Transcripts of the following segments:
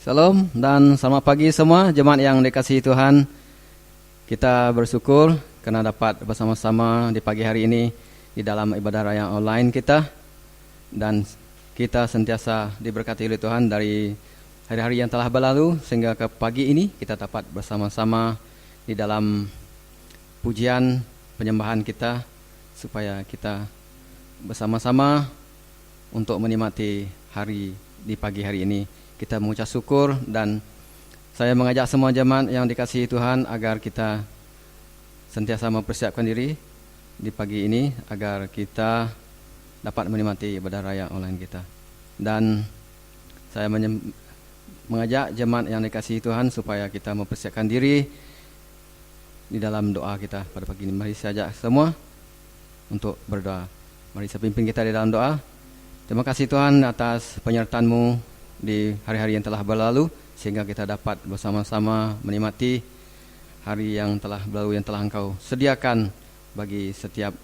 Shalom dan selamat pagi semua jemaat yang dikasihi Tuhan. Kita bersyukur karena dapat bersama-sama di pagi hari ini di dalam ibadah raya online kita. Dan kita sentiasa diberkati oleh Tuhan dari hari-hari yang telah berlalu sehingga ke pagi ini kita dapat bersama-sama di dalam pujian penyembahan kita, supaya kita bersama-sama untuk menikmati hari di pagi hari ini. Kita mengucap syukur, dan saya mengajak semua jemaat yang dikasihi Tuhan agar kita sentiasa mempersiapkan diri di pagi ini agar kita dapat menikmati ibadah raya online kita. Dan saya mengajak jemaat yang dikasihi Tuhan supaya kita mempersiapkan diri di dalam doa kita pada pagi ini. Mari saya ajak semua untuk berdoa. Mari saya pimpin kita di dalam doa. Terima kasih Tuhan atas penyertaan-Mu di hari-hari yang telah berlalu, sehingga kita dapat bersama-sama menikmati hari yang telah berlalu, yang telah Engkau sediakan bagi setiap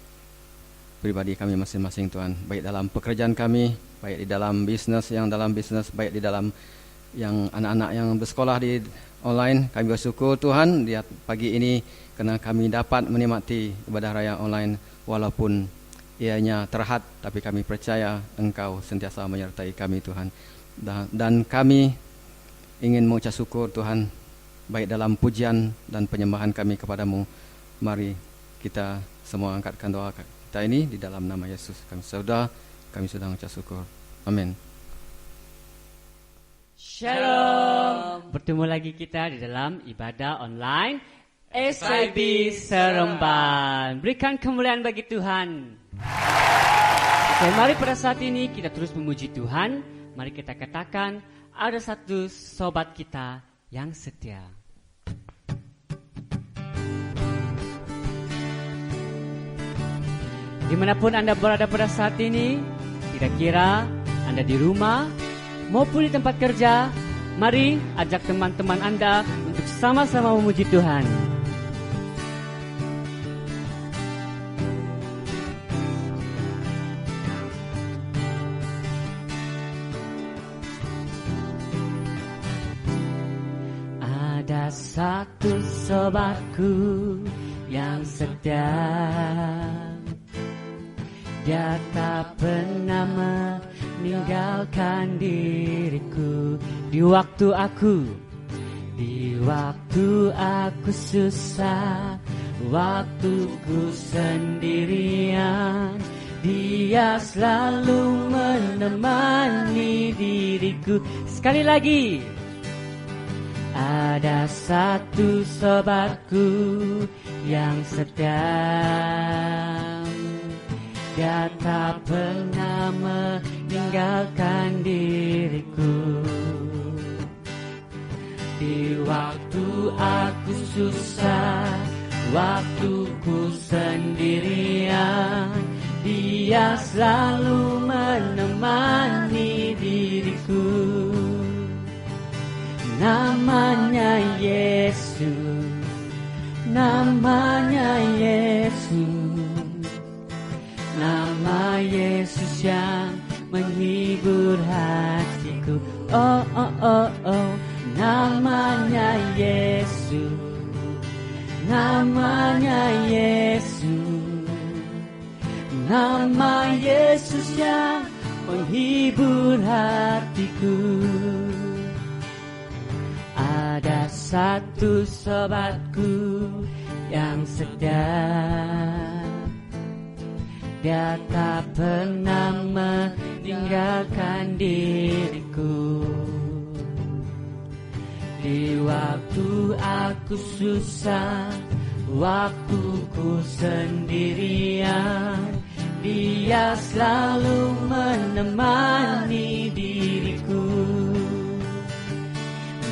pribadi kami masing-masing Tuhan, baik dalam pekerjaan kami, baik di dalam bisnis, baik di dalam yang anak-anak yang bersekolah di online. Kami bersyukur Tuhan di pagi ini karena kami dapat menikmati ibadah raya online, walaupun ianya terhad, tapi kami percaya Engkau sentiasa menyertai kami Tuhan. Dan kami ingin mengucap syukur Tuhan, baik dalam pujian dan penyembahan kami kepadamu. Mari kita semua angkatkan doa kita ini di dalam nama Yesus. Kami sudah mengucap syukur. Amin. Shalom. Bertemu lagi kita di dalam ibadah online SIB Seremban. Berikan kemuliaan bagi Tuhan. Oke, mari pada saat ini kita terus memuji Tuhan. Mari kita katakan, ada satu sobat kita yang setia. Dimanapun Anda berada pada saat ini, kira-kira Anda di rumah maupun di tempat kerja, mari ajak teman-teman Anda untuk sama-sama memuji Tuhan. Ada satu sobatku yang setia, dia tak pernah meninggalkan diriku di waktu aku susah, waktuku sendirian. Dia selalu menemani diriku. Sekali lagi. Ada satu sobatku yang setia, dia tak pernah meninggalkan diriku. Di waktu aku susah, waktuku sendirian, dia selalu menemani diriku. Namanya Yesus, namanya Yesus, nama Yesus yang menghibur hatiku. Oh, oh, oh, oh, namanya Yesus, namanya Yesus, nama Yesus yang menghibur hatiku. Ada satu sobatku yang setia, dia tak pernah meninggalkan diriku. Di waktu aku susah, waktuku sendirian, dia selalu menemani diriku.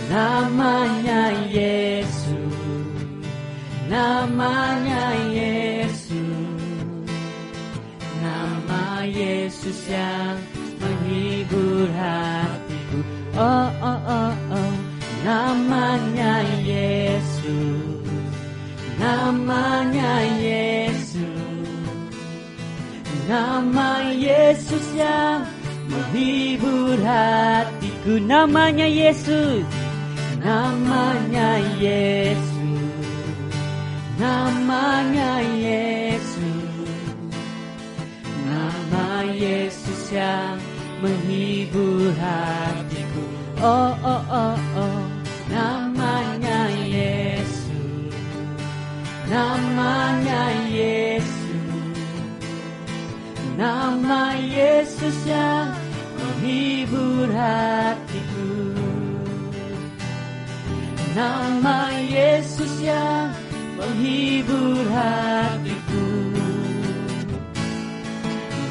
Namanya Yesus, namanya Yesus, nama Yesus yang menghibur hatiku. Oh, oh, oh, oh, namanya Yesus, namanya Yesus, nama Yesus yang menghibur hatiku. hatiku. Namanya Yesus, namanya Yesus, namanya Yesus, nama Yesus yang menghibur hatiku. Oh, oh, oh, oh, namanya Yesus, namanya Yesus, nama Yesus yang menghibur hatiku. Nama Yesus yang menghibur hatiku.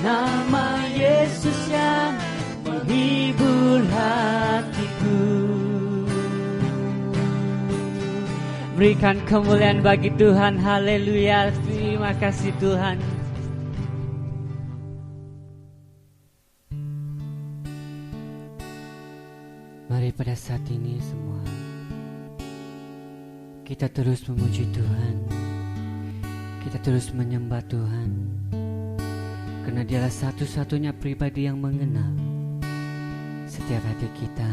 Nama Yesus yang menghibur hatiku. Berikan kemuliaan bagi Tuhan. Haleluya. Terima kasih Tuhan. Mari pada saat ini semua kita terus memuji Tuhan. Kita terus menyembah Tuhan, karena Dialah satu-satunya pribadi yang mengenal setiap hati kita.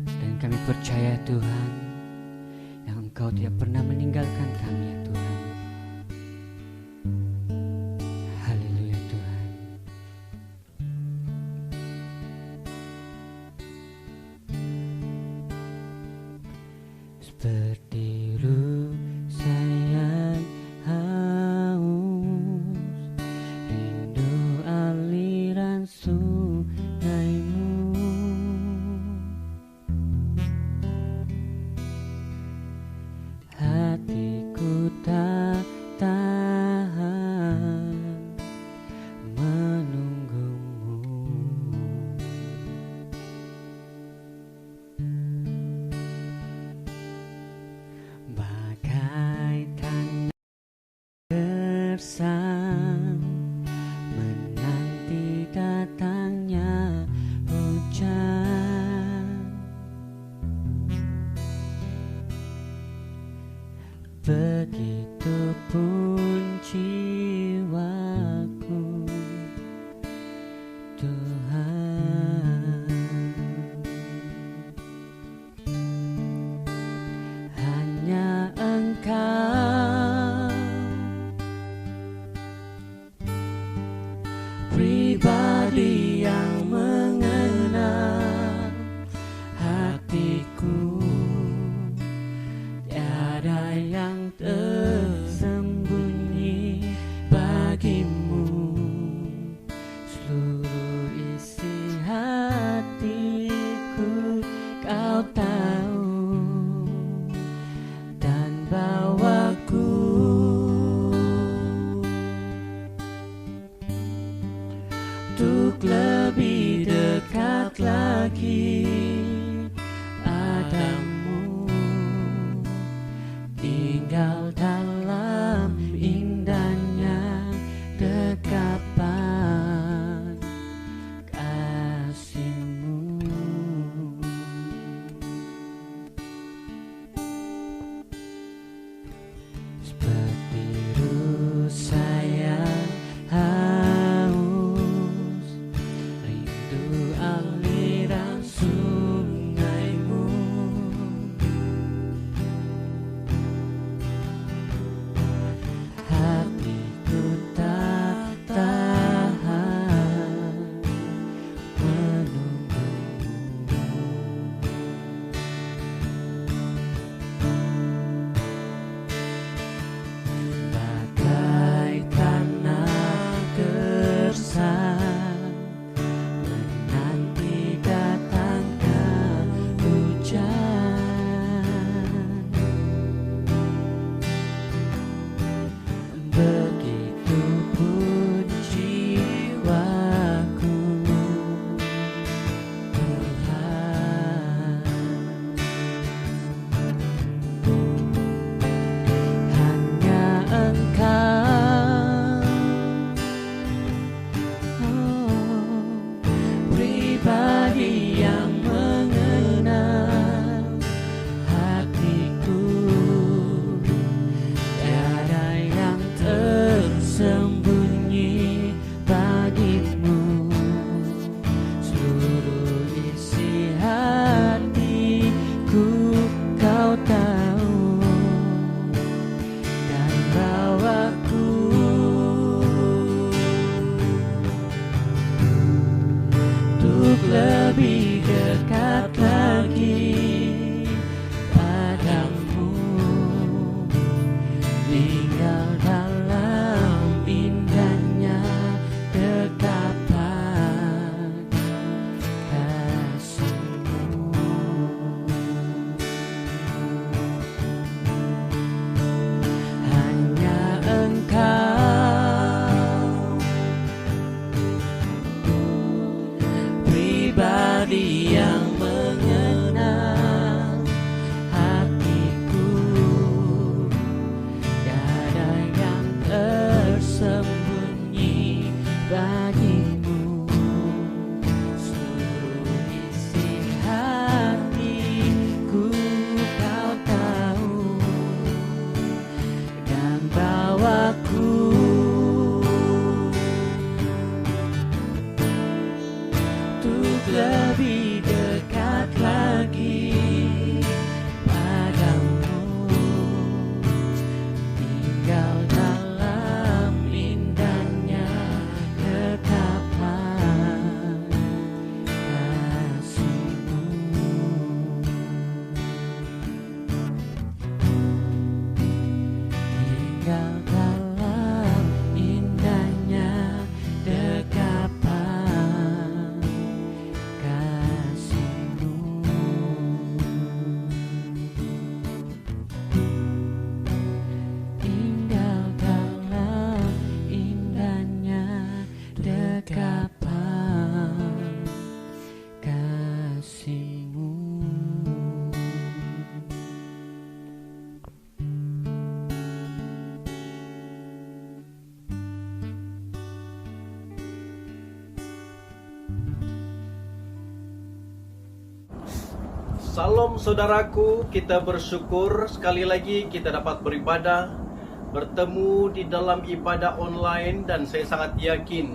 Dan kami percaya Tuhan, yang Engkau tidak pernah meninggalkan kami ya Tuhan. Haleluya Tuhan. Seperti rusa yang haus, rindu aliran sungai-Mu. Hatiku tak tahan menunggu-Mu. Bagaikan gersang menanti datangnya hujan, begitupun jiwaku Tuhan. Hanya Engkau pribadi yang mengenal hatiku. Tiada yang tersembunyi bagi-Mu. Seluruh isi hatiku Kau tahu, dan bawaku untuk lebih dekat lagi padamu, tinggal dalam tinggal dalam indahnya dekapan kasih-Mu. Tinggal dalam indahnya dekapan kasih-Mu. Salam saudaraku, kita bersyukur sekali lagi kita dapat beribadah, bertemu di dalam ibadah online, dan saya sangat yakin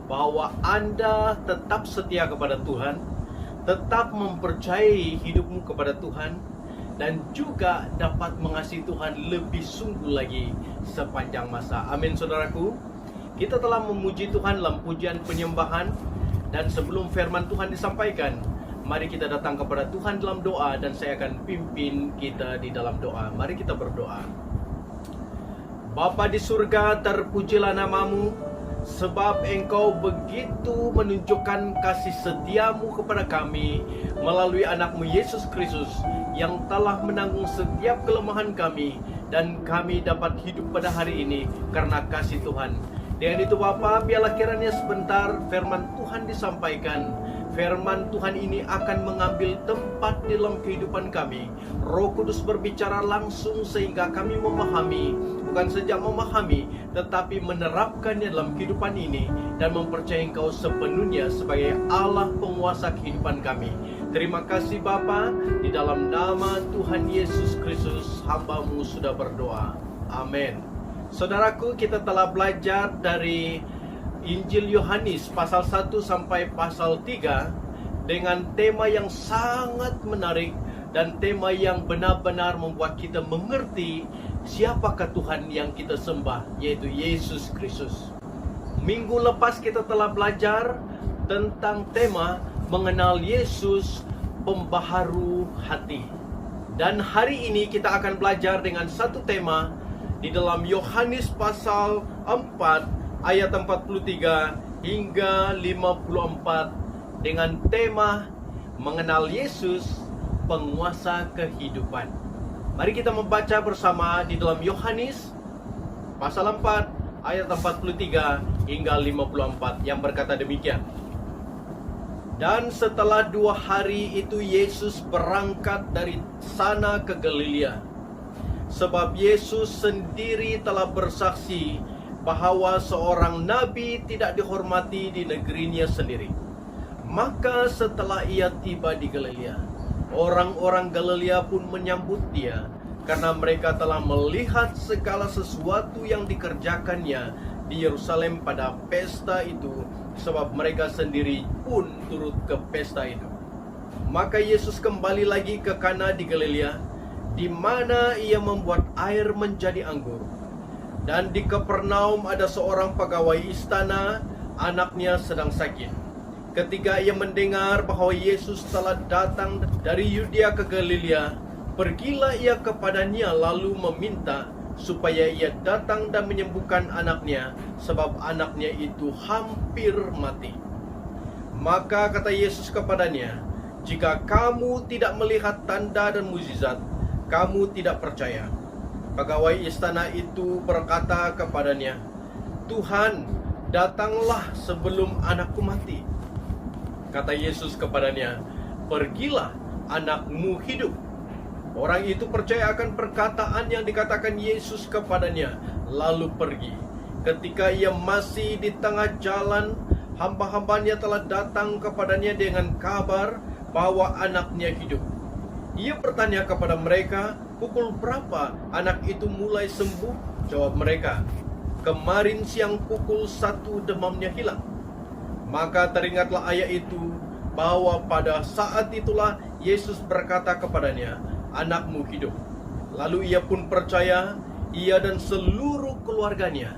bahwa Anda tetap setia kepada Tuhan, tetap mempercayai hidupmu kepada Tuhan, dan juga dapat mengasihi Tuhan lebih sungguh lagi sepanjang masa. Amin saudaraku. Kita telah memuji Tuhan dalam pujian penyembahan, dan sebelum firman Tuhan disampaikan, mari kita datang kepada Tuhan dalam doa, dan saya akan pimpin kita di dalam doa. Mari kita berdoa. Bapa di surga, terpujilah namamu, sebab Engkau begitu menunjukkan kasih setiamu kepada kami melalui anakmu Yesus Kristus yang telah menanggung setiap kelemahan kami, dan kami dapat hidup pada hari ini karena kasih Tuhan. Dengan itu Bapa, biarlah kiranya sebentar firman Tuhan disampaikan. Firman Tuhan ini akan mengambil tempat di dalam kehidupan kami. Roh Kudus berbicara langsung sehingga kami memahami, bukan saja memahami, tetapi menerapkannya dalam kehidupan ini dan mempercayai Engkau sepenuhnya sebagai Allah penguasa kehidupan kami. Terima kasih Bapa, di dalam nama Tuhan Yesus Kristus hamba-Mu sudah berdoa. Amin. Saudaraku, kita telah belajar dari Injil Yohanes pasal 1 sampai pasal 3 dengan tema yang sangat menarik dan tema yang benar-benar membuat kita mengerti siapakah Tuhan yang kita sembah, yaitu Yesus Kristus. Minggu lepas kita telah belajar tentang tema mengenal Yesus pembaharu hati. Dan hari ini kita akan belajar dengan satu tema di dalam Yohanes pasal 4 ayat 43 hingga 54 dengan tema mengenal Yesus penguasa kehidupan. Mari kita membaca bersama di dalam Yohanes pasal 4 ayat 43 hingga 54 yang berkata demikian. Dan setelah 2 hari itu Yesus berangkat dari sana ke Galilea, sebab Yesus sendiri telah bersaksi bahwa seorang nabi tidak dihormati di negerinya sendiri. Maka setelah ia tiba di Galilea, orang-orang Galilea pun menyambut dia, karena mereka telah melihat segala sesuatu yang dikerjakannya di Yerusalem pada pesta itu, sebab mereka sendiri pun turut ke pesta itu. Maka Yesus kembali lagi ke Kana di Galilea, di mana ia membuat air menjadi anggur. Dan di Kapernaum ada seorang pegawai istana, anaknya sedang sakit. Ketika ia mendengar bahwa Yesus telah datang dari Yudea ke Galilea, pergilah ia kepadanya lalu meminta supaya ia datang dan menyembuhkan anaknya, sebab anaknya itu hampir mati. Maka kata Yesus kepadanya, "Jika kamu tidak melihat tanda dan mukjizat, kamu tidak percaya." Pegawai istana itu berkata kepadanya, "Tuhan, datanglah sebelum anakku mati." Kata Yesus kepadanya, "Pergilah, anakmu hidup." Orang itu percaya akan perkataan yang dikatakan Yesus kepadanya, lalu pergi. Ketika ia masih di tengah jalan, hamba-hambanya telah datang kepadanya dengan kabar bahwa anaknya hidup. Ia bertanya kepada mereka, "Pukul berapa anak itu mulai sembuh?" Jawab mereka, "Kemarin siang pukul 1 demamnya hilang." Maka teringatlah ayat itu, bahwa pada saat itulah Yesus berkata kepadanya, "Anakmu hidup." Lalu ia pun percaya, ia dan seluruh keluarganya.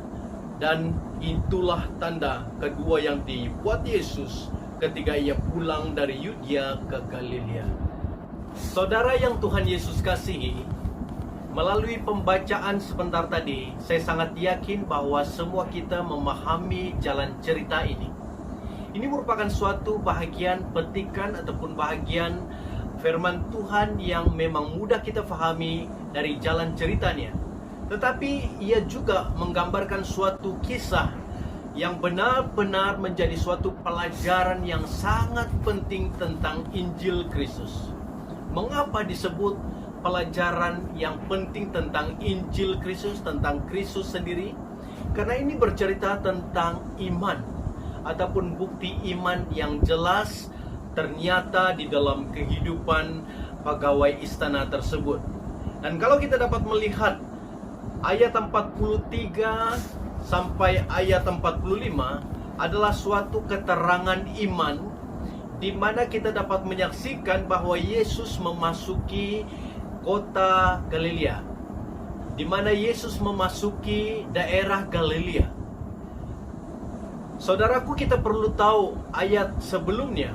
Dan itulah tanda kedua yang dibuat Yesus ketika ia pulang dari Yudea ke Galilea. Saudara yang Tuhan Yesus kasihi, Melalui pembacaan sebentar tadi, saya sangat yakin bahwa semua kita memahami jalan cerita ini. Ini merupakan suatu bahagian petikan ataupun bahagian firman Tuhan yang memang mudah kita fahami dari jalan ceritanya. Tetapi ia juga menggambarkan suatu kisah yang benar-benar menjadi suatu pelajaran yang sangat penting tentang Injil Kristus. Mengapa disebut pelajaran yang penting tentang Injil Kristus, tentang Kristus sendiri? Karena ini bercerita tentang iman ataupun bukti iman yang jelas ternyata di dalam kehidupan pegawai istana tersebut. Dan kalau kita dapat melihat ayat 43 sampai ayat 45 adalah suatu keterangan iman di mana kita dapat menyaksikan bahwa Yesus memasuki kota Galilea, di mana Yesus memasuki daerah Galilea. Saudaraku, kita perlu tahu ayat sebelumnya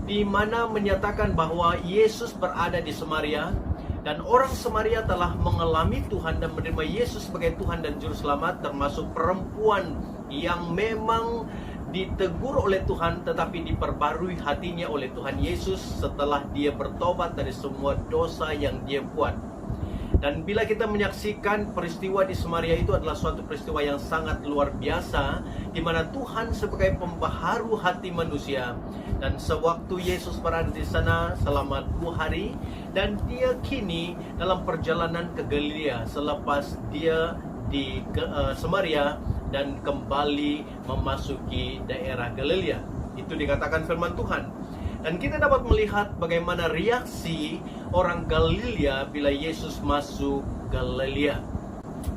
di mana menyatakan bahwa Yesus berada di Samaria dan orang Samaria telah mengalami Tuhan dan menerima Yesus sebagai Tuhan dan Juru Selamat, termasuk perempuan yang memang ditegur oleh Tuhan tetapi diperbarui hatinya oleh Tuhan Yesus setelah dia bertobat dari semua dosa yang dia buat. Dan bila kita menyaksikan peristiwa di Samaria itu adalah suatu peristiwa yang sangat luar biasa, di mana Tuhan sebagai pembaharu hati manusia. Dan sewaktu Yesus berada di sana selama 2 hari, dan dia kini dalam perjalanan ke Galilea selepas dia di Samaria dan kembali memasuki daerah Galilea. Itu dikatakan firman Tuhan. Dan kita dapat melihat bagaimana reaksi orang Galilea bila Yesus masuk Galilea.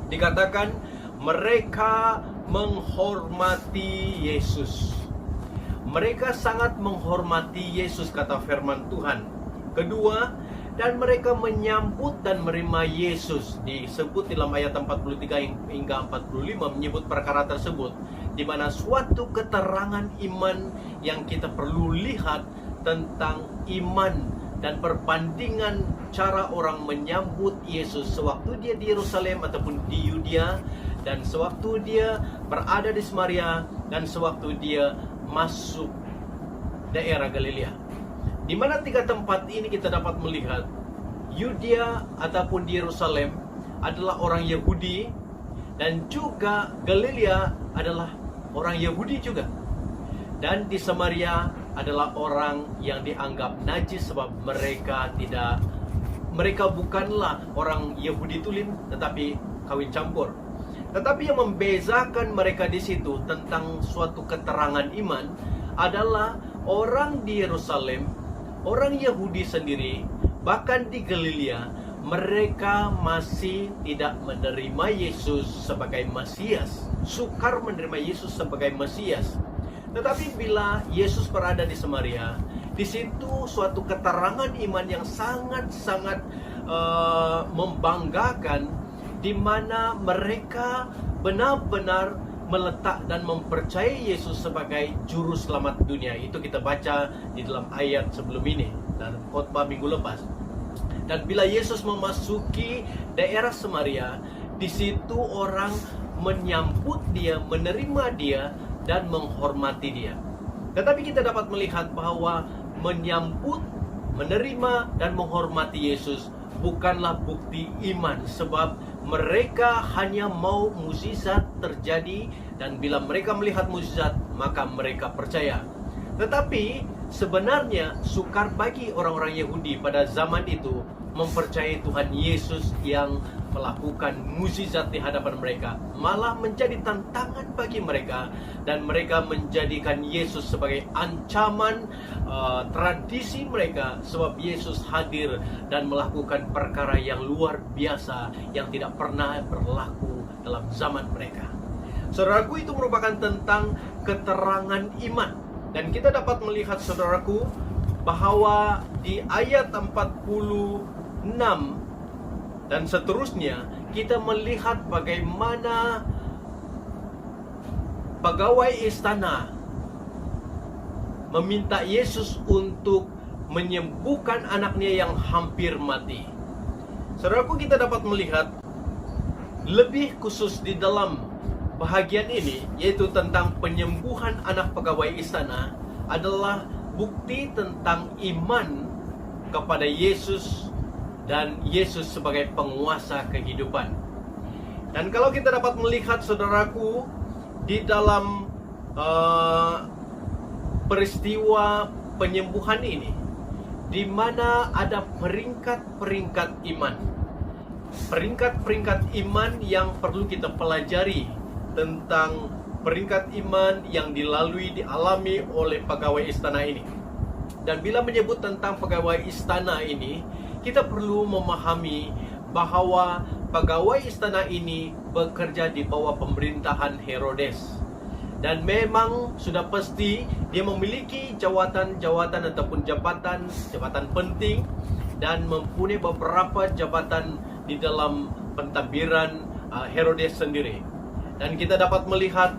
Dikatakan mereka menghormati Yesus. Mereka sangat menghormati Yesus, kata firman Tuhan. Kedua, dan mereka menyambut dan menerima Yesus. Disebut dalam ayat 43 hingga 45 menyebut perkara tersebut, di mana suatu keterangan iman yang kita perlu lihat tentang iman dan perbandingan cara orang menyambut Yesus sewaktu dia di Yerusalem ataupun di Yudea, dan sewaktu dia berada di Samaria, dan sewaktu dia masuk daerah Galilea. Di mana 3 tempat ini kita dapat melihat Yudea ataupun di Yerusalem adalah orang Yahudi, dan juga Galilea adalah orang Yahudi juga. Dan di Samaria adalah orang yang dianggap najis sebab mereka bukanlah orang Yahudi tulen tetapi kawin campur. Tetapi yang membezakan mereka di situ tentang suatu keterangan iman adalah orang di Yerusalem, orang Yahudi sendiri, bahkan di Galilea, mereka masih tidak menerima Yesus sebagai Mesias, sukar menerima Yesus sebagai Mesias. Tetapi bila Yesus berada di Samaria, di situ suatu keterangan iman yang sangat-sangat membanggakan, di mana mereka benar-benar meletak dan mempercayai Yesus sebagai juru selamat dunia. Itu kita baca di dalam ayat sebelum ini dan khotbah minggu lepas. Dan bila Yesus memasuki daerah Samaria, di situ orang menyambut dia, menerima dia, dan menghormati dia. Tetapi kita dapat melihat bahwa menyambut, menerima, dan menghormati Yesus bukanlah bukti iman, sebab mereka hanya mau mukjizat terjadi, dan bila mereka melihat mukjizat maka mereka percaya. Tetapi sebenarnya sukar bagi orang-orang Yahudi pada zaman itu mempercayai Tuhan Yesus yang melakukan mukjizat di hadapan mereka. Malah menjadi tantangan bagi mereka, dan mereka menjadikan Yesus sebagai ancaman tradisi mereka, sebab Yesus hadir dan melakukan perkara yang luar biasa yang tidak pernah berlaku dalam zaman mereka. Saudaraku, itu merupakan tentang keterangan iman. Dan kita dapat melihat, saudaraku, bahwa di ayat 46 dan seterusnya kita melihat bagaimana pegawai istana meminta Yesus untuk menyembuhkan anaknya yang hampir mati. Saudaraku, kita dapat melihat lebih khusus di dalam bahagian ini, yaitu tentang penyembuhan anak pegawai istana, adalah bukti tentang iman kepada Yesus dan Yesus sebagai penguasa kehidupan. Dan kalau kita dapat melihat, saudaraku, di dalam peristiwa penyembuhan ini, di mana ada peringkat-peringkat iman. Peringkat-peringkat iman yang perlu kita pelajari tentang peringkat iman yang dialami oleh pegawai istana ini. Dan bila menyebut tentang pegawai istana ini, kita perlu memahami bahwa pegawai istana ini bekerja di bawah pemerintahan Herodes. Dan memang sudah pasti dia memiliki jawatan-jawatan ataupun jabatan penting, dan mempunyai beberapa jabatan di dalam pentadbiran Herodes sendiri. Dan kita dapat melihat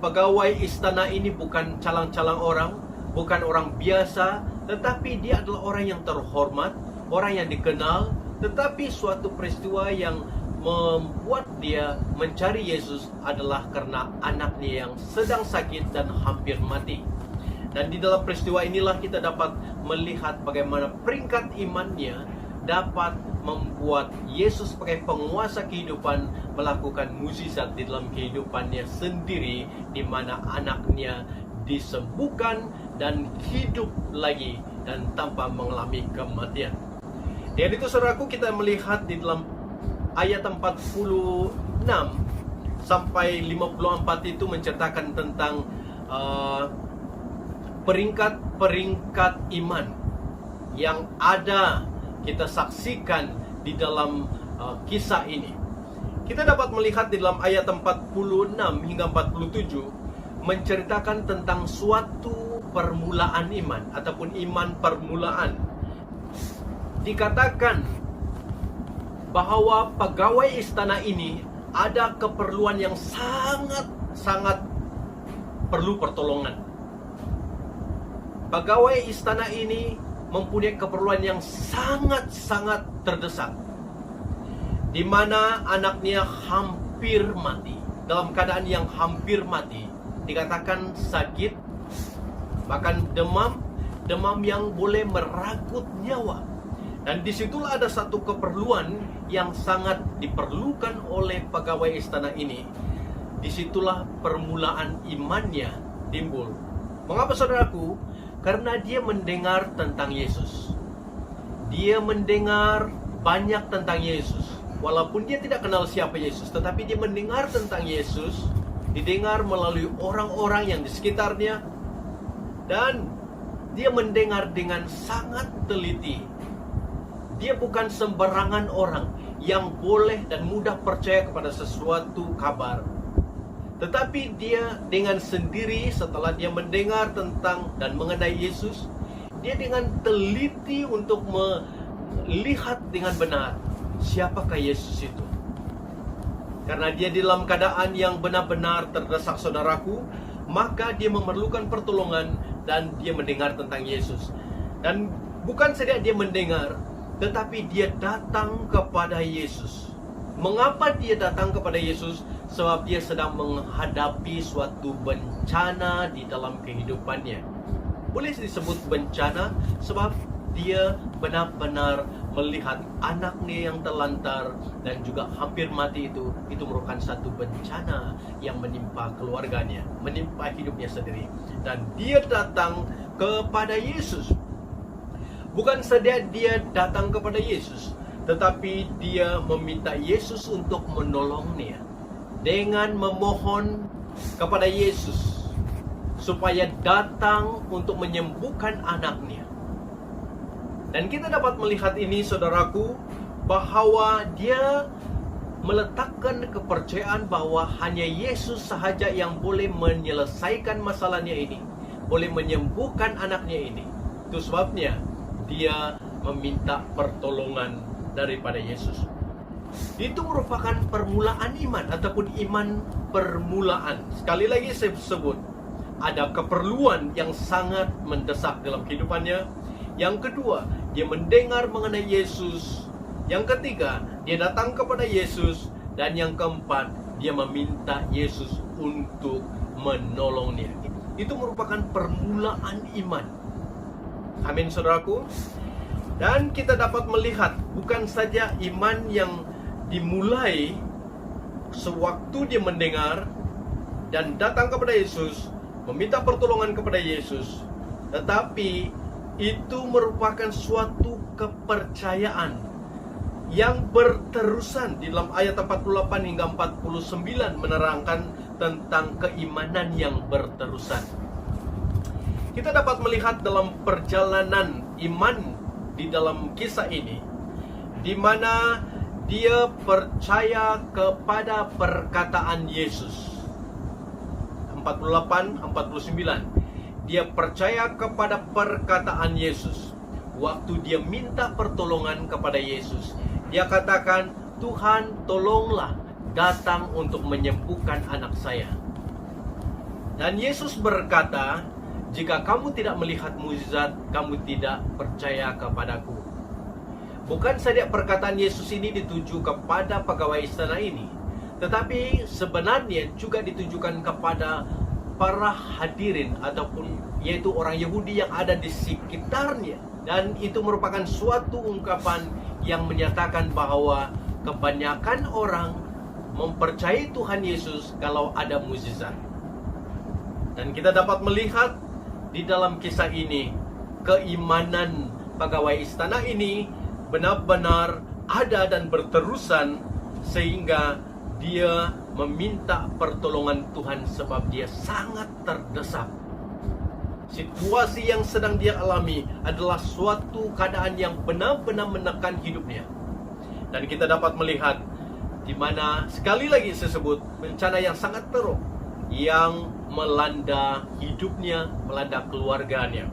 pegawai istana ini bukan calang-calang orang, bukan orang biasa, tetapi dia adalah orang yang terhormat, orang yang dikenal. Tetapi suatu peristiwa yang membuat dia mencari Yesus adalah karena anaknya yang sedang sakit dan hampir mati. Dan di dalam peristiwa inilah kita dapat melihat bagaimana peringkat imannya dapat membuat Yesus sebagai penguasa kehidupan melakukan mukjizat di dalam kehidupannya sendiri, di mana anaknya disembuhkan dan hidup lagi dan tanpa mengalami kematian. Dan itu, saudaraku, kita melihat di dalam ayat 46 sampai 54 itu menceritakan tentang peringkat-peringkat iman yang ada kita saksikan di dalam kisah ini. Kita dapat melihat di dalam ayat 46 hingga 47 menceritakan tentang suatu permulaan iman ataupun iman permulaan. Dikatakan bahwa pegawai istana ini ada keperluan yang sangat perlu pertolongan. Pegawai istana ini mempunyai keperluan yang sangat terdesak, di mana anaknya hampir mati. Dalam keadaan yang hampir mati, dikatakan sakit, bahkan demam yang boleh meragut nyawa. Dan disitulah ada satu keperluan yang sangat diperlukan oleh pegawai istana ini. Disitulah permulaan imannya timbul. Mengapa, saudaraku? Karena dia mendengar tentang Yesus. Dia mendengar banyak tentang Yesus. Walaupun dia tidak kenal siapa Yesus, tetapi dia mendengar tentang Yesus, didengar melalui orang-orang yang di sekitarnya, dan dia mendengar dengan sangat teliti. Dia bukan sembarangan orang yang boleh dan mudah percaya kepada sesuatu kabar. Tetapi dia dengan sendiri, setelah dia mendengar tentang dan mengenai Yesus, dia dengan teliti untuk melihat dengan benar siapakah Yesus itu. Karena dia dalam keadaan yang benar-benar terdesak, saudaraku, maka dia memerlukan pertolongan dan dia mendengar tentang Yesus. Dan bukan saja dia mendengar, tetapi dia datang kepada Yesus. Mengapa dia datang kepada Yesus? Sebab dia sedang menghadapi suatu bencana di dalam kehidupannya. Boleh disebut bencana sebab dia benar-benar melihat anaknya yang terlantar dan juga hampir mati itu merupakan satu bencana yang menimpa keluarganya, menimpa hidupnya sendiri. Dan dia datang kepada Yesus. Bukan saja dia datang kepada Yesus, tetapi dia meminta Yesus untuk menolongnya dengan memohon kepada Yesus supaya datang untuk menyembuhkan anaknya. Dan kita dapat melihat ini, saudaraku, bahwa dia meletakkan kepercayaan bahwa hanya Yesus sahaja yang boleh menyelesaikan masalahnya ini, boleh menyembuhkan anaknya ini. Itu sebabnya dia meminta pertolongan daripada Yesus. Itu merupakan permulaan iman ataupun iman permulaan. Sekali lagi saya sebut, ada keperluan yang sangat mendesak dalam kehidupannya. Yang kedua, dia mendengar mengenai Yesus. Yang ketiga, dia datang kepada Yesus. Dan yang keempat, dia meminta Yesus untuk menolongnya. Itu merupakan permulaan iman. Amin, saudaraku. Dan kita dapat melihat bukan saja iman yang dimulai sewaktu dia mendengar dan datang kepada Yesus, meminta pertolongan kepada Yesus, tetapi itu merupakan suatu kepercayaan yang berterusan. Di dalam ayat 48 hingga 49 menerangkan tentang keimanan yang berterusan. Kita dapat melihat dalam perjalanan iman di dalam kisah ini, di mana dia percaya kepada perkataan Yesus. 48-49, dia percaya kepada perkataan Yesus. Waktu dia minta pertolongan kepada Yesus, dia katakan, Tuhan, tolonglah, datang untuk menyembuhkan anak saya. Dan Yesus berkata, jika kamu tidak melihat mukjizat, kamu tidak percaya kepadaku. Bukan saja perkataan Yesus ini dituju kepada pegawai istana ini, tetapi sebenarnya juga ditujukan kepada para hadirin ataupun yaitu orang Yahudi yang ada di sekitarnya. Dan itu merupakan suatu ungkapan yang menyatakan bahwa kebanyakan orang mempercayai Tuhan Yesus kalau ada mukjizat. Dan kita dapat melihat di dalam kisah ini, keimanan pegawai istana ini benar-benar ada dan berterusan, sehingga dia meminta pertolongan Tuhan sebab dia sangat terdesak. Situasi yang sedang dia alami adalah suatu keadaan yang benar-benar menekan hidupnya. Dan kita dapat melihat di mana sekali lagi saya sebut bencana yang sangat teruk yang melanda hidupnya, melanda keluarganya.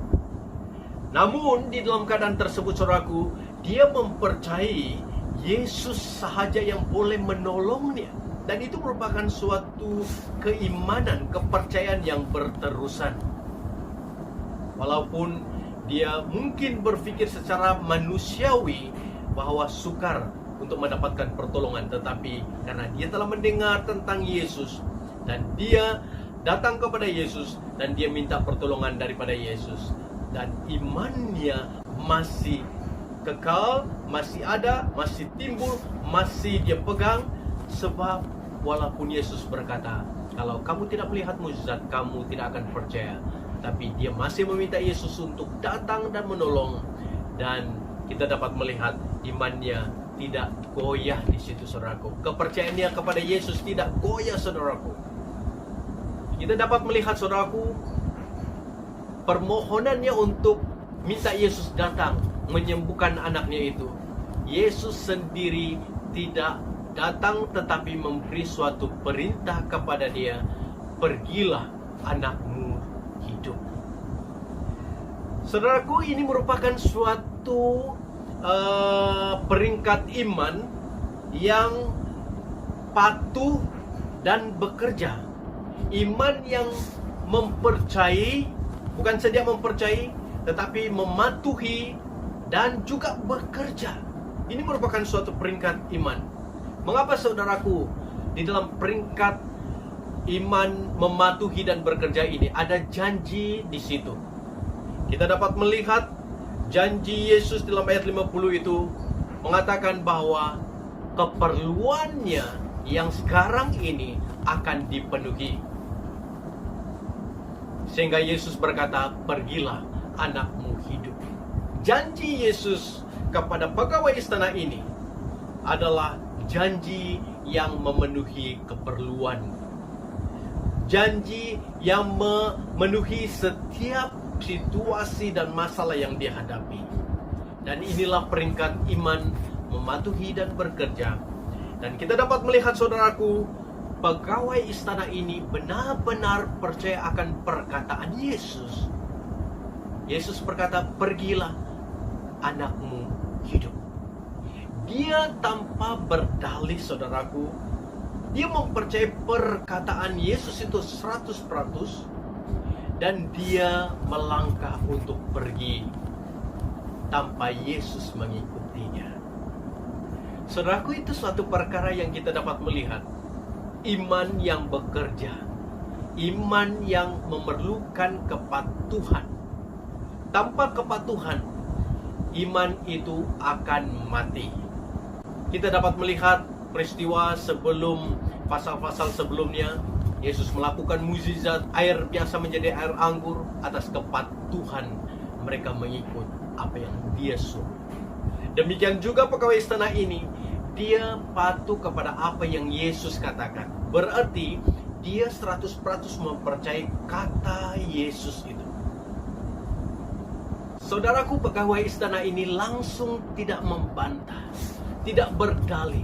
Namun di dalam keadaan tersebut, saudaraku, dia mempercayai Yesus sahaja yang boleh menolongnya. Dan itu merupakan suatu keimanan, kepercayaan yang berterusan. Walaupun dia mungkin berpikir secara manusiawi bahwa sukar untuk mendapatkan pertolongan, tetapi karena dia telah mendengar tentang Yesus dan dia datang kepada Yesus dan dia minta pertolongan daripada Yesus, dan imannya masih kekal, masih ada, masih timbul, masih dia pegang. Sebab walaupun Yesus berkata, kalau kamu tidak melihat mukjizat, kamu tidak akan percaya. Tapi dia masih meminta Yesus untuk datang dan menolong. Dan kita dapat melihat imannya tidak goyah di situ, saudaraku. Kepercayaannya kepada Yesus tidak goyah, saudaraku. Kita dapat melihat, saudaraku, permohonannya untuk minta Yesus datang menyembuhkan anaknya itu. Yesus sendiri tidak datang, tetapi memberi suatu perintah kepada dia, pergilah, anakmu hidup. Saudaraku, ini merupakan suatu peringkat iman yang patuh dan bekerja. Iman yang mempercayai, bukan saja mempercayai, tetapi mematuhi dan juga bekerja. Ini merupakan suatu peringkat iman. Mengapa, saudaraku, di dalam peringkat iman mematuhi dan bekerja ini ada janji di situ. Kita dapat melihat janji Yesus dalam ayat 50 itu mengatakan bahwa keperluannya yang sekarang ini akan dipenuhi. Sehingga Yesus berkata, pergilah, anakmu hidup. Janji Yesus kepada pegawai istana ini adalah janji yang memenuhi keperluan. Janji yang memenuhi setiap situasi dan masalah yang dihadapi. Dan inilah peringkat iman mematuhi dan bekerja. Dan kita dapat melihat, saudaraku, pegawai istana ini benar-benar percaya akan perkataan Yesus. Yesus berkata, pergilah, anakmu hidup. Dia tanpa berdalih, saudaraku, dia mempercayai perkataan Yesus itu 100%, dan dia melangkah untuk pergi tanpa Yesus mengikutinya. Saudaraku, itu suatu perkara yang kita dapat melihat. Iman yang bekerja, iman yang memerlukan kepatuhan. Tanpa kepatuhan, iman itu akan mati. Kita dapat melihat peristiwa sebelum pasal-pasal sebelumnya. Yesus melakukan mukjizat, air biasa menjadi air anggur. Atas kepatuhan mereka mengikut apa yang dia suruh. Demikian juga pegawai istana ini, dia patuh kepada apa yang Yesus katakan. Berarti dia 100% mempercayai kata Yesus itu. Saudaraku, pegawai istana ini langsung tidak membantah, tidak berdalih,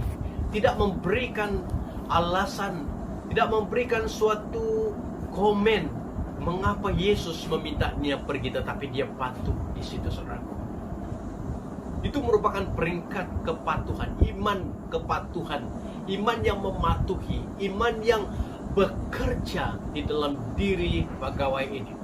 tidak memberikan alasan, tidak memberikan suatu komen mengapa Yesus memintanya pergi, tetapi dia patuh di situ, saudaraku. Itu merupakan peringkat kepatuhan, iman kepatuhan, iman yang mematuhi, iman yang bekerja di dalam diri pegawai ini.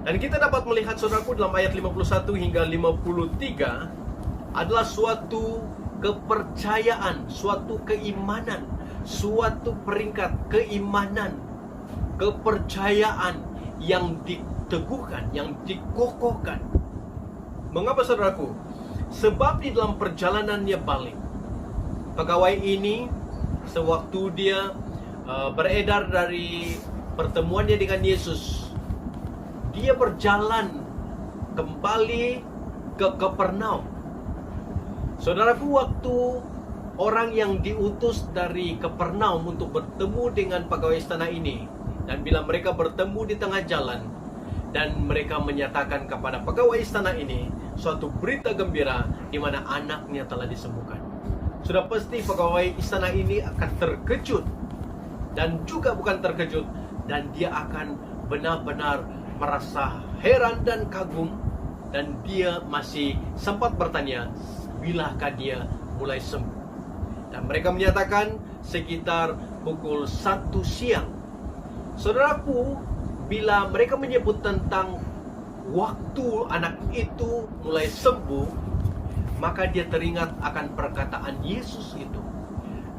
Dan kita dapat melihat, saudaraku, dalam ayat 51 hingga 53 adalah suatu kepercayaan, suatu keimanan, suatu peringkat keimanan, kepercayaan yang diteguhkan, yang dikokohkan. Mengapa, saudaraku? Sebab di dalam perjalanannya balik, pegawai ini sewaktu dia beredar dari pertemuannya dengan Yesus, dia berjalan kembali ke Kapernaum. Saudaraku, waktu orang yang diutus dari Kapernaum untuk bertemu dengan pegawai istana ini, dan bila mereka bertemu di tengah jalan, dan mereka menyatakan kepada pegawai istana ini suatu berita gembira di mana anaknya telah disembuhkan, sudah pasti pegawai istana ini akan terkejut, dan juga bukan terkejut, dan dia akan benar-benar merasa heran dan kagum, dan dia masih sempat bertanya, bilakah dia mulai sembuh? Dan mereka menyatakan sekitar pukul 1 siang. Saudaraku, bila mereka menyebut tentang waktu anak itu mulai sembuh, maka dia teringat akan perkataan Yesus itu.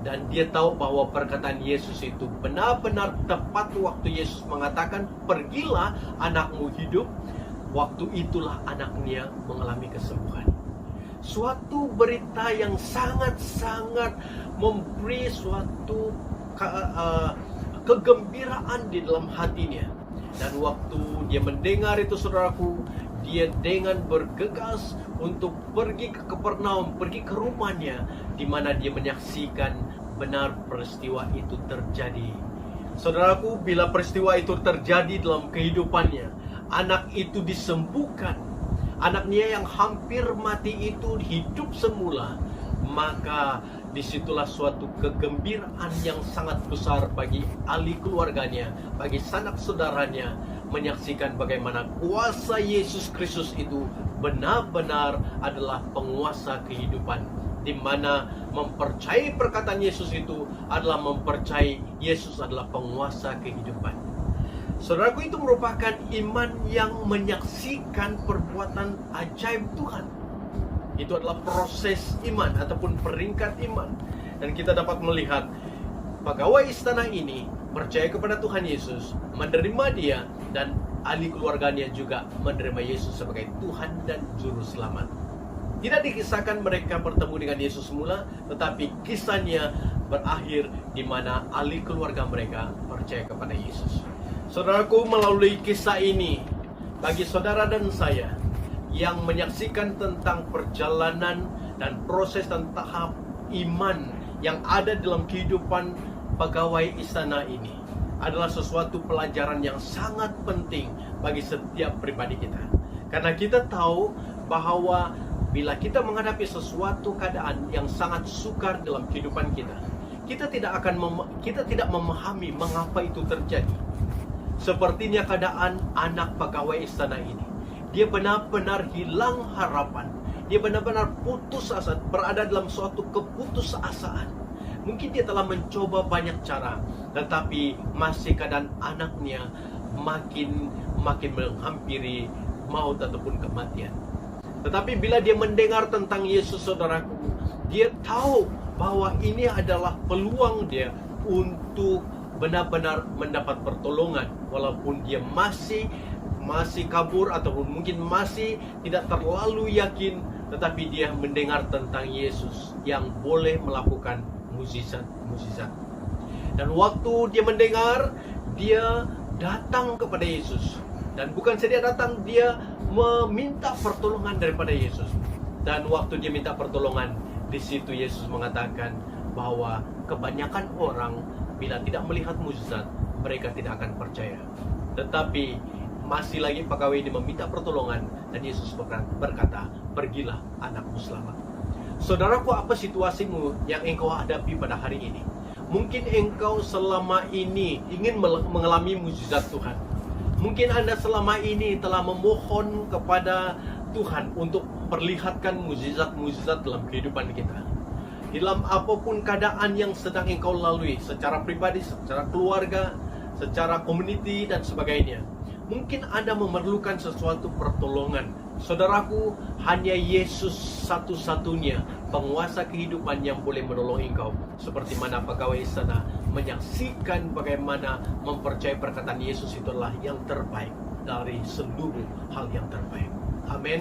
Dan dia tahu bahwa perkataan Yesus itu benar-benar tepat waktu Yesus mengatakan, pergilah, anakmu hidup. Waktu itulah anaknya mengalami kesembuhan. Suatu berita yang sangat-sangat memberi suatu kegembiraan di dalam hatinya. Dan waktu dia mendengar itu, saudaraku, dia dengan bergegas untuk pergi ke Kapernaum, pergi ke rumahnya, di mana dia menyaksikan benar peristiwa itu terjadi. Saudaraku, bila peristiwa itu terjadi dalam kehidupannya, anak itu disembuhkan, anaknya yang hampir mati itu hidup semula, maka disitulah suatu kegembiraan yang sangat besar bagi ahli keluarganya, bagi sanak saudaranya, menyaksikan bagaimana kuasa Yesus Kristus itu benar-benar adalah penguasa kehidupan, di mana mempercayai perkataan Yesus itu adalah mempercayai Yesus adalah penguasa kehidupan. Saudaraku, itu merupakan iman yang menyaksikan perbuatan ajaib Tuhan. Itu adalah proses iman ataupun peringkat iman. Dan kita dapat melihat pegawai istana ini percaya kepada Tuhan Yesus, menerima dia, dan ahli keluarganya juga menerima Yesus sebagai Tuhan dan Juru Selamat. Tidak dikisahkan mereka bertemu dengan Yesus semula, tetapi kisahnya berakhir di mana ahli keluarga mereka percaya kepada Yesus. Saudaraku, melalui kisah ini, bagi saudara dan saya yang menyaksikan tentang perjalanan dan proses dan tahap iman yang ada dalam kehidupan pegawai istana ini, adalah sesuatu pelajaran yang sangat penting bagi setiap pribadi kita. Karena kita tahu bahwa bila kita menghadapi sesuatu keadaan yang sangat sukar dalam kehidupan kita, kita tidak memahami mengapa itu terjadi. Sepertinya keadaan anak pegawai istana ini, dia benar-benar hilang harapan, dia benar-benar putus asa, berada dalam suatu keputusasaan. Mungkin dia telah mencoba banyak cara, tetapi masih keadaan anaknya makin menghampiri maut ataupun kematian. Tetapi bila dia mendengar tentang Yesus, saudaraku, Dia tahu bahwa ini adalah peluang dia untuk benar-benar mendapat pertolongan, walaupun dia masih kabur ataupun mungkin masih tidak terlalu yakin, tetapi dia mendengar tentang Yesus yang boleh melakukan mukjizat. Dan waktu dia mendengar, dia datang kepada Yesus. Dan bukan saja datang, dia meminta pertolongan daripada Yesus. Dan waktu dia minta pertolongan, di situ Yesus mengatakan bahwa kebanyakan orang bila tidak melihat mukjizat, mereka tidak akan percaya. Tetapi masih lagi pegawai ini meminta pertolongan, dan Yesus berkata, pergilah, anakmu selamat. Saudaraku, apa situasimu yang engkau hadapi pada hari ini? Mungkin engkau selama ini ingin mengalami mukjizat Tuhan. Mungkin Anda selama ini telah memohon kepada Tuhan untuk perlihatkan mukjizat-mukjizat dalam kehidupan kita. Dalam apapun keadaan yang sedang engkau lalui, secara pribadi, secara keluarga, secara community dan sebagainya. Mungkin Anda memerlukan sesuatu pertolongan. Saudaraku, hanya Yesus satu-satunya penguasa kehidupan yang boleh menolong engkau. Seperti mana pegawai istana menyaksikan bagaimana mempercayai perkataan Yesus itulah yang terbaik dari seluruh hal yang terbaik. Amin.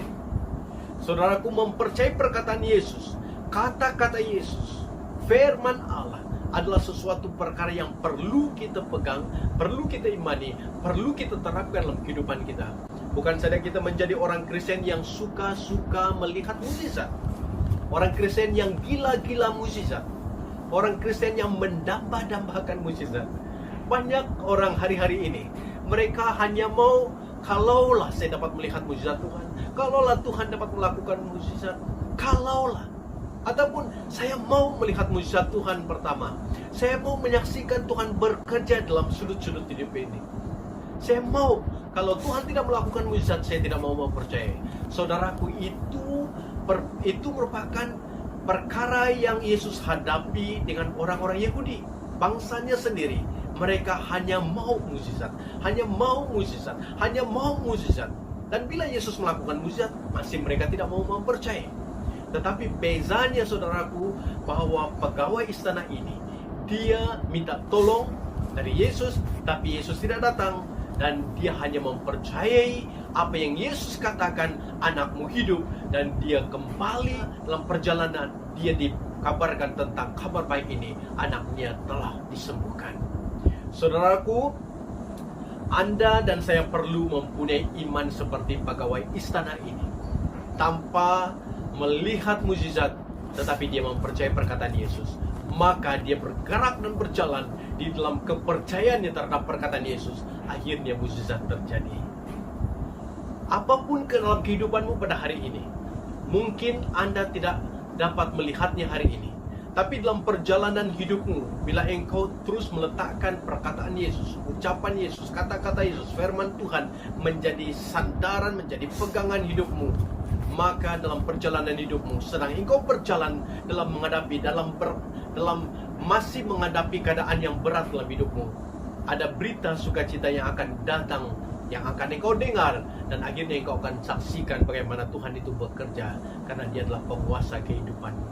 Saudaraku, mempercayai perkataan Yesus, kata-kata Yesus, firman Allah adalah sesuatu perkara yang perlu kita pegang, perlu kita imani, perlu kita terapkan dalam kehidupan kita. Bukan saja kita menjadi orang Kristen yang suka-suka melihat mukjizat, orang Kristen yang gila-gila mukjizat, orang Kristen yang mendamba-dambakan mukjizat. Banyak orang hari-hari ini, mereka hanya mau, kalaulah saya dapat melihat mukjizat Tuhan, kalaulah Tuhan dapat melakukan mukjizat, kalaulah. Ataupun saya mau melihat mukjizat Tuhan pertama. Saya mau menyaksikan Tuhan bekerja dalam sudut-sudut hidup ini. Saya mau, kalau Tuhan tidak melakukan mukjizat, saya tidak mau mempercayai. Saudaraku, itu merupakan perkara yang Yesus hadapi dengan orang-orang Yahudi, bangsanya sendiri. Mereka hanya mau mukjizat, hanya mau mukjizat, hanya mau mukjizat. Dan bila Yesus melakukan mukjizat, masih mereka tidak mau mempercayai. Tetapi bezanya, saudaraku, bahwa pegawai istana ini, dia minta tolong dari Yesus, tapi Yesus tidak datang. Dan dia hanya mempercayai apa yang Yesus katakan, anakmu hidup. Dan dia kembali dalam perjalanan, dia dikabarkan tentang kabar baik ini, anaknya telah disembuhkan. Saudaraku, Anda dan saya perlu mempunyai iman seperti pegawai istana ini. Tanpa melihat mukjizat, tetapi dia mempercayai perkataan Yesus, maka dia bergerak dan berjalan di dalam kepercayaannya terhadap perkataan Yesus. Akhirnya mukjizat terjadi. Apapun ke dalam kehidupanmu pada hari ini, mungkin Anda tidak dapat melihatnya hari ini, tapi dalam perjalanan hidupmu, bila engkau terus meletakkan perkataan Yesus, ucapan Yesus, kata-kata Yesus, firman Tuhan menjadi sandaran, menjadi pegangan hidupmu, maka dalam perjalanan hidupmu, sedang engkau berjalan dalam menghadapi, dalam masih menghadapi keadaan yang berat dalam hidupmu, ada berita sukacita yang akan datang, yang akan engkau dengar, dan akhirnya engkau akan saksikan bagaimana Tuhan itu bekerja, karena Dia adalah penguasa kehidupanmu.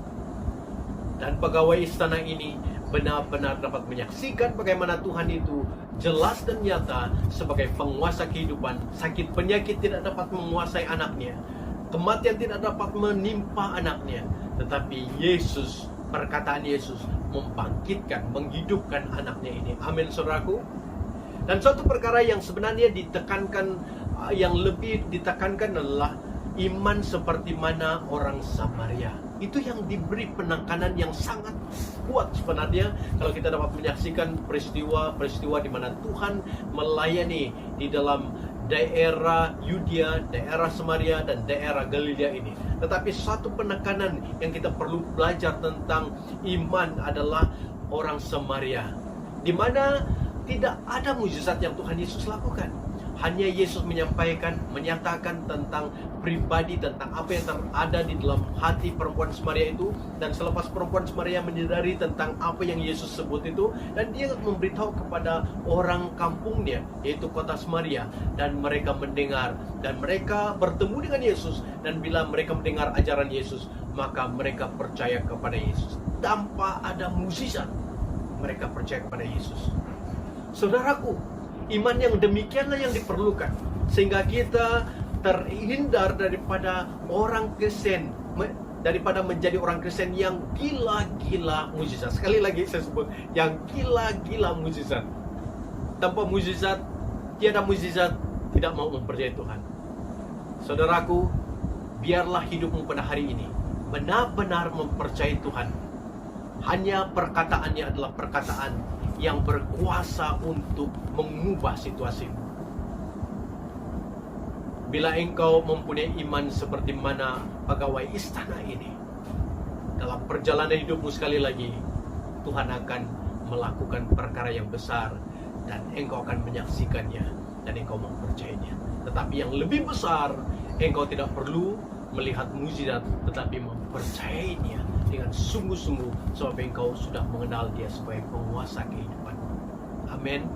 Dan pegawai istana ini benar-benar dapat menyaksikan bagaimana Tuhan itu jelas dan nyata sebagai penguasa kehidupan. Sakit penyakit tidak dapat menguasai anaknya, kematian tidak dapat menimpa anaknya, tetapi Yesus, perkataan Yesus membangkitkan, menghidupkan anaknya ini. Amin, saudaraku. Dan suatu perkara yang sebenarnya ditekankan, yang lebih ditekankan adalah iman seperti mana orang Samaria. Itu yang diberi penekanan yang sangat kuat sebenarnya, kalau kita dapat menyaksikan peristiwa-peristiwa di mana Tuhan melayani di dalam daerah Yudea, daerah Samaria, dan daerah Galilea ini. Tetapi satu penekanan yang kita perlu belajar tentang iman adalah orang Samaria, di mana tidak ada mukjizat yang Tuhan Yesus lakukan. Hanya Yesus menyatakan tentang pribadi, tentang apa yang terada di dalam hati perempuan Samaria itu. Dan selepas perempuan Samaria menyadari tentang apa yang Yesus sebut itu, dan dia memberitahu kepada orang kampungnya, yaitu kota Samaria. Dan mereka mendengar, dan mereka bertemu dengan Yesus. Dan bila mereka mendengar ajaran Yesus, maka mereka percaya kepada Yesus. Tanpa ada mukjizat, mereka percaya kepada Yesus. Saudaraku, iman yang demikianlah yang diperlukan, sehingga kita terhindar daripada orang Kristen, daripada menjadi orang Kristen yang gila-gila mukjizat. Sekali lagi saya sebut, yang gila-gila mukjizat. Tanpa mukjizat, tiada mukjizat, tidak mau mempercayai Tuhan. Saudaraku, biarlah hidupmu pada hari ini benar-benar mempercayai Tuhan. Hanya perkataannya adalah perkataan yang berkuasa untuk mengubah situasimu. Bila engkau mempunyai iman seperti mana pegawai istana ini, dalam perjalanan hidupmu sekali lagi, Tuhan akan melakukan perkara yang besar, dan engkau akan menyaksikannya, dan engkau mempercayainya. Tetapi yang lebih besar, engkau tidak perlu melihat mukjizat, tetapi mempercayainya dengan sungguh-sungguh, sebab engkau sudah mengenal dia sebagai penguasa kehidupan. Amin.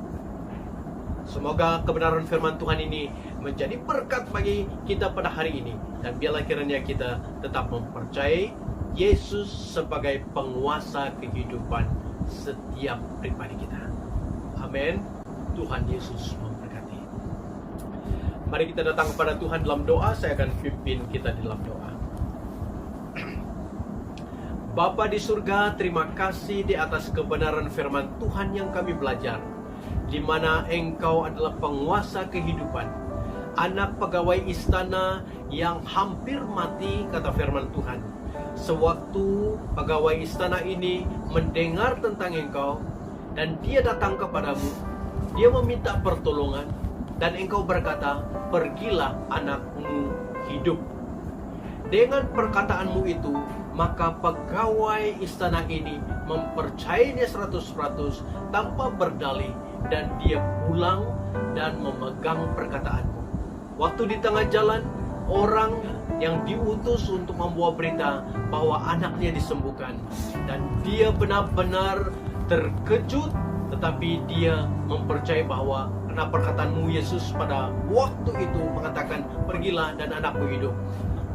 Semoga kebenaran firman Tuhan ini menjadi berkat bagi kita pada hari ini, dan biarlah kiranya kita tetap mempercayai Yesus sebagai penguasa kehidupan setiap pribadi kita. Amin. Tuhan Yesus memberkati. Mari kita datang kepada Tuhan dalam doa. Saya akan pimpin kita di dalam doa. Bapa di surga, terima kasih di atas kebenaran firman Tuhan yang kami belajar, di mana Engkau adalah penguasa kehidupan, anak pegawai istana yang hampir mati, kata firman Tuhan. Sewaktu pegawai istana ini mendengar tentang Engkau, dan dia datang kepadamu, dia meminta pertolongan, dan Engkau berkata, pergilah, anakmu hidup. Dengan perkataanmu itu, maka pegawai istana ini mempercayainya 100% tanpa berdalih, dan dia pulang dan memegang perkataanmu. Waktu di tengah jalan, orang yang diutus untuk membawa berita bahwa anaknya disembuhkan, dan dia benar-benar terkejut, tetapi dia mempercayai bahwa karena perkataanmu Yesus pada waktu itu mengatakan, pergilah dan anakmu hidup,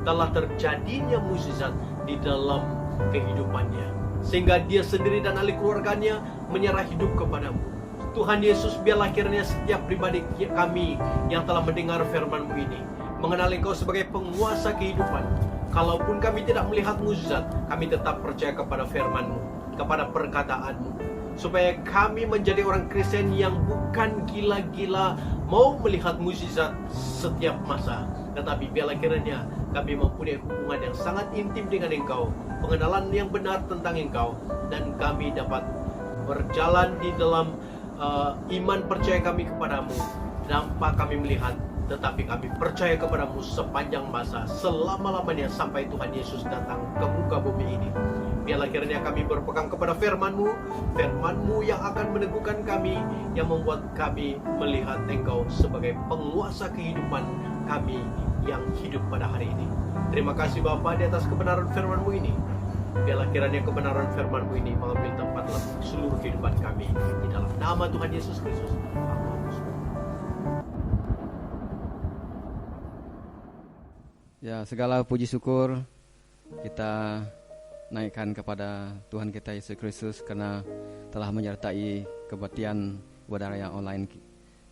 telah terjadinya mukjizat di dalam kehidupannya, sehingga dia sendiri dan ahli keluarganya menyerah hidup kepadamu. Tuhan Yesus, biarlah kiranya setiap pribadi kami yang telah mendengar firman-Mu ini mengenal Engkau sebagai penguasa kehidupan. Kalaupun kami tidak melihat mukjizat, kami tetap percaya kepada firman-Mu, kepada perkataan-Mu, supaya kami menjadi orang Kristen yang bukan gila-gila mau melihat mukjizat setiap masa, tetapi biarlah kiranya kami mempunyai hubungan yang sangat intim dengan Engkau, pengenalan yang benar tentang Engkau, dan kami dapat berjalan di dalam iman percaya kami kepadamu tanpa kami melihat, tetapi kami percaya kepadamu sepanjang masa, selama-lamanya sampai Tuhan Yesus datang ke muka bumi ini. Biarlah kiranya kami berpegang kepada firman-Mu, firman-Mu yang akan meneguhkan kami, yang membuat kami melihat Engkau sebagai penguasa kehidupan kami yang hidup pada hari ini. Terima kasih Bapa di atas kebenaran firman-Mu ini. Biarlah kiranya kebenaran firman-Mu ini mengambil tempat dalam seluruh kehidupan kami, di dalam nama Tuhan Yesus Kristus. Ya, segala puji syukur kita naikkan kepada Tuhan kita Yesus Kristus karena telah menyertai kebaktian ibadah raya online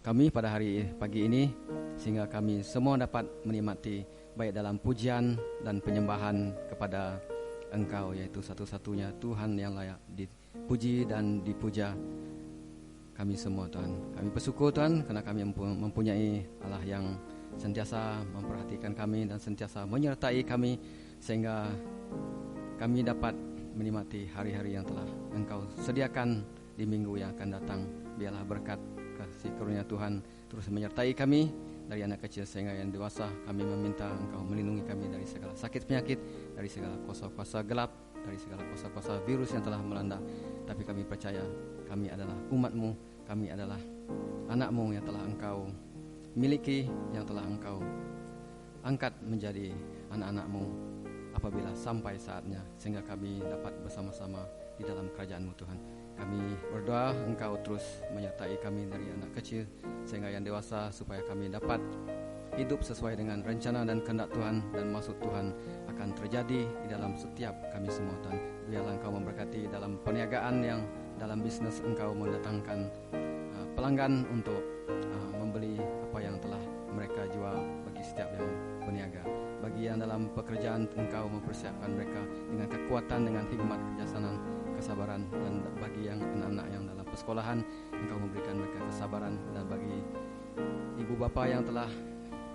kami pada hari pagi ini, sehingga kami semua dapat menikmati baik dalam pujian dan penyembahan kepada Engkau, yaitu satu-satunya Tuhan yang layak dipuji dan dipuja. Kami semua Tuhan, kami bersyukur Tuhan karena kami mempunyai Allah yang sentiasa memperhatikan kami dan sentiasa menyertai kami, sehingga kami dapat menikmati hari-hari yang telah Engkau sediakan di minggu yang akan datang. Biarlah berkat kasih karunia Tuhan terus menyertai kami dari anak kecil sehingga yang dewasa. Kami meminta Engkau melindungi kami dari segala sakit penyakit, dari segala kuasa-kuasa gelap, dari segala kuasa-kuasa virus yang telah melanda. Tapi kami percaya kami adalah umat-Mu, kami adalah anak-Mu yang telah Engkau miliki, yang telah Engkau angkat menjadi anak-anak-Mu apabila sampai saatnya, sehingga kami dapat bersama-sama di dalam kerajaan-Mu Tuhan. Kami berdoa Engkau terus menyertai kami dari anak kecil sehingga yang dewasa, supaya kami dapat hidup sesuai dengan rencana dan kehendak Tuhan, dan maksud Tuhan akan terjadi di dalam setiap kami semua Tuhan. Biarlah Engkau memberkati dalam perniagaan, yang dalam bisnis Engkau mendatangkan pelanggan untuk membeli apa yang telah mereka jual bagi setiap yang berniaga. Bagi yang dalam pekerjaan, Engkau mempersiapkan mereka dengan kekuatan, dengan hikmat, kebijaksanaan, kesabaran. Dan bagi yang anak-anak yang dalam persekolahan, Engkau memberikan mereka kesabaran. Dan bagi ibu bapa yang telah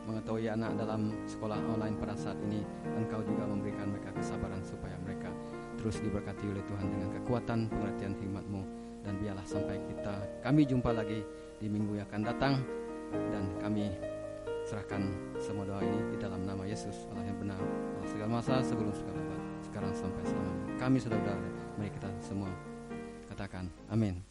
mengetahui anak dalam sekolah online pada saat ini, Engkau juga memberikan mereka kesabaran supaya mereka terus diberkati oleh Tuhan dengan kekuatan, pengertian, hikmat-Mu. Dan biarlah sampai kami jumpa lagi di minggu yang akan datang, dan kami serahkan semua doa ini di dalam nama Yesus, Allah yang benar, Allah segala masa, sebelum segala abad, sekarang sampai selamanya. Kami sudah berdoa, mari kita semua katakan amin.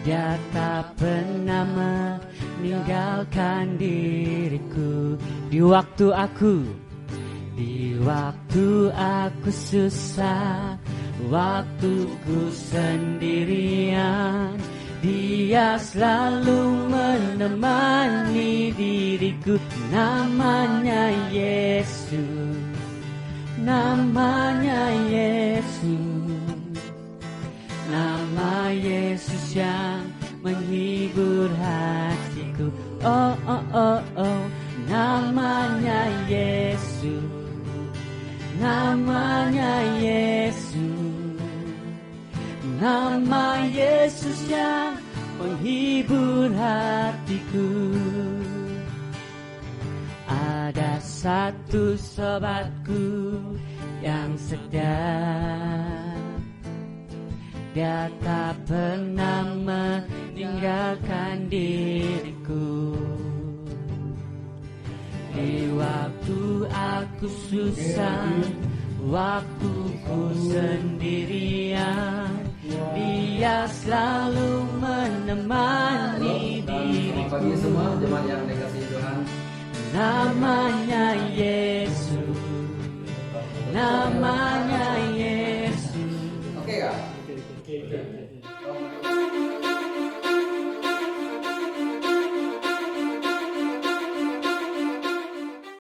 Dia tak pernah meninggalkan diriku di waktu aku susah, waktuku sendirian. Dia selalu menemani diriku. Namanya Yesus, namanya Yesus. Nama Yesus yang menghibur hatiku. Oh, oh, oh, oh. Namanya Yesus, namanya Yesus. Nama Yesus yang menghibur hatiku. Ada satu sobatku yang sedang, dia tak pernah meninggalkan diriku. Di waktu aku susah, waktuku sendirian, Dia selalu menemani diriku. Bagi semua jemaat yang dikasihi Tuhan, namanya Yesus, namanya